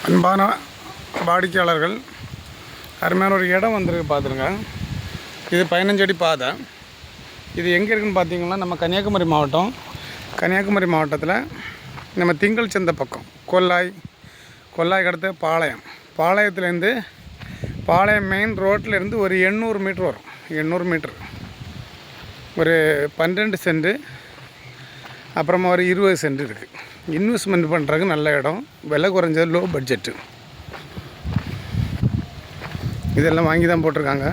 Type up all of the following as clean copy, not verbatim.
அன்பான வாடிக்கையாளர்கள், அருமையான ஒரு இடம் வந்துருக்கு பார்த்துருங்க. இது 15 அடி பாதை. இது எங்கே இருக்குதுன்னு பார்த்தீங்கன்னா, நம்ம கன்னியாகுமரி மாவட்டத்தில் நம்ம திங்கள் சந்தை பக்கம் கொல்லாய்க்கு அடுத்து பாளையத்துலேருந்து பாளையம் மெயின் ரோட்டிலேருந்து ஒரு 800 மீட்ரு வரும். 800 மீட்ரு, ஒரு 12 சென்ட்டு, அப்புறமா ஒரு 20 சென்ட் இருக்குது. இன்வெஸ்ட்மெண்ட் பண்ணுறதுக்கு நல்ல இடம், விலை குறைஞ்சது, லோ பட்ஜெட்டு. இதெல்லாம் வாங்கி தான் போட்டிருக்காங்க,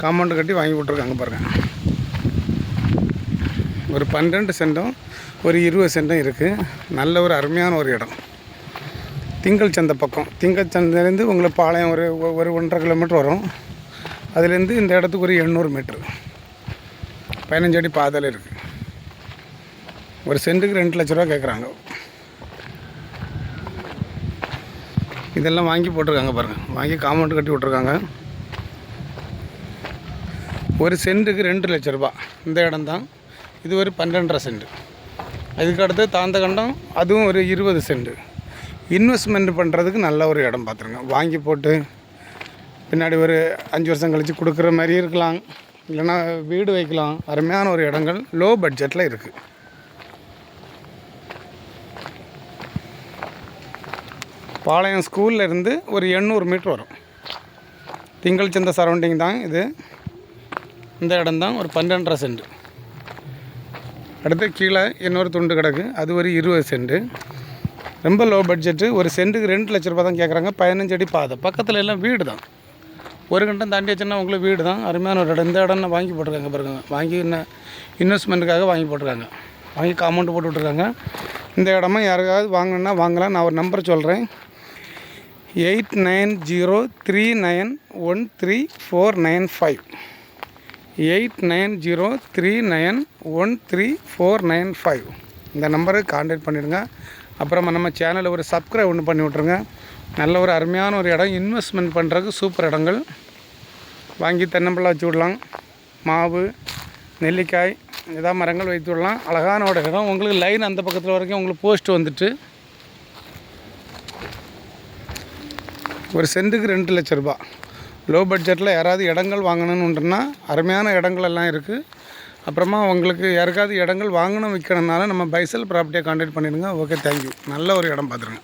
காம்பவுண்டு கட்டி வாங்கி போட்டிருக்காங்க பாருங்கள். ஒரு 12 சென்ட்டும் ஒரு 20 சென்ட்டும் இருக்குது. நல்ல ஒரு அருமையான ஒரு இடம். திங்கள் சந்தை பக்கம், திங்கள் சந்தையிலேருந்து உங்களுக்கு பாளையம் ஒரு 1.5 கிலோமீட்டர் வரும். அதுலேருந்து இந்த இடத்துக்கு ஒரு 800 மீட்ரு, 15 அடி பாதையில் இருக்குது. ஒரு சென்ட்டுக்கு 2 லட்ச ரூபா கேட்குறாங்க. இதெல்லாம் வாங்கி போட்டிருக்காங்க பாருங்கள், வாங்கி காம்பவுண்டு கட்டி விட்ருக்காங்க. ஒரு சென்ட்டுக்கு 2 லட்ச ரூபா இந்த இடம் தான். இது ஒரு 12.5 சென்ட். அதுக்கு அடுத்து தாந்தகண்டம், அதுவும் ஒரு 20 சென்ட். இன்வெஸ்ட்மெண்ட் பண்ணுறதுக்கு நல்ல ஒரு இடம் பார்த்துருங்க. வாங்கி போட்டு பின்னாடி ஒரு 5 வருஷம் கழித்து கொடுக்குற மாதிரி இருக்கலாம், இல்லைன்னா வீடு வைக்கலாம். அருமையான ஒரு இடங்கள் லோ பட்ஜெட்டில் இருக்குது. பாளையம் ஸ்கூலில் இருந்து ஒரு 800 மீட்ரு வரும். திங்கள் சந்தை சரௌண்டிங் தான் இது. இந்த இடம் தான் ஒரு 12.5 சென்ட். அடுத்து கீழே இன்னொரு துண்டு கிடக்கு, அது ஒரு 20 சென்ட்டு. ரொம்ப லோ பட்ஜெட்டு. ஒரு சென்ட்டுக்கு 2 லட்ச ரூபா தான் கேட்குறாங்க. 15 அடி பாதை, பக்கத்தில் எல்லாம் வீடு தான். ஒரு கண்டம் தாண்டி வச்சுன்னா உங்களுக்கு வீடு தான். அருமையான ஒரு இடம். இந்த இடம் வாங்கி போட்டிருக்காங்க பாருங்க. வாங்கி இன்வெஸ்ட்மெண்ட்டுக்காக வாங்கி போட்டிருக்காங்க. வாங்கி காம்பவுண்டு போட்டு விட்ருக்காங்க. இந்த இடமா யாருக்காவது வாங்கணுன்னா வாங்கலாம். நான் ஒரு நம்பர் சொல்கிறேன், 8903913495. 8903913495. இந்த நம்பருக்கு கான்டாக்ட் பண்ணிவிடுங்க. அப்புறமா நம்ம சேனலில் ஒரு சப்ஸ்கிரைப் ஒன்று பண்ணி விட்ருங்க. நல்ல ஒரு அருமையான ஒரு இடம், இன்வெஸ்ட்மெண்ட் பண்ணுறதுக்கு சூப்பர் இடங்கள். வாங்கி தென்னம்பிள்ளை வச்சு விடலாம், மாவு, நெல்லிக்காய், ஏதாவது மரங்கள் வைத்து விடலாம். அழகான ஒரு இடம். உங்களுக்கு லைன் அந்த பக்கத்தில் வரைக்கும் உங்களுக்கு போஸ்ட் வந்துட்டு ஒரு சென்ட்டுக்கு 2 லட்ச ரூபா. லோ பட்ஜெட்டில் யாராவது இடங்கள் வாங்கணுன்னுன்னா அருமையான இடங்கள் எல்லாம் இருக்குது. அப்புறமா உங்களுக்கு யாருக்காவது இடங்கள் வாங்கணும் விற்கணுன்னாலும் நம்ம பைசல் ப்ராப்பர்ட்டியை கான்டாக்ட் பண்ணிடுங்க. Okay, thank you. நல்ல ஒரு இடம் பார்த்துருங்க.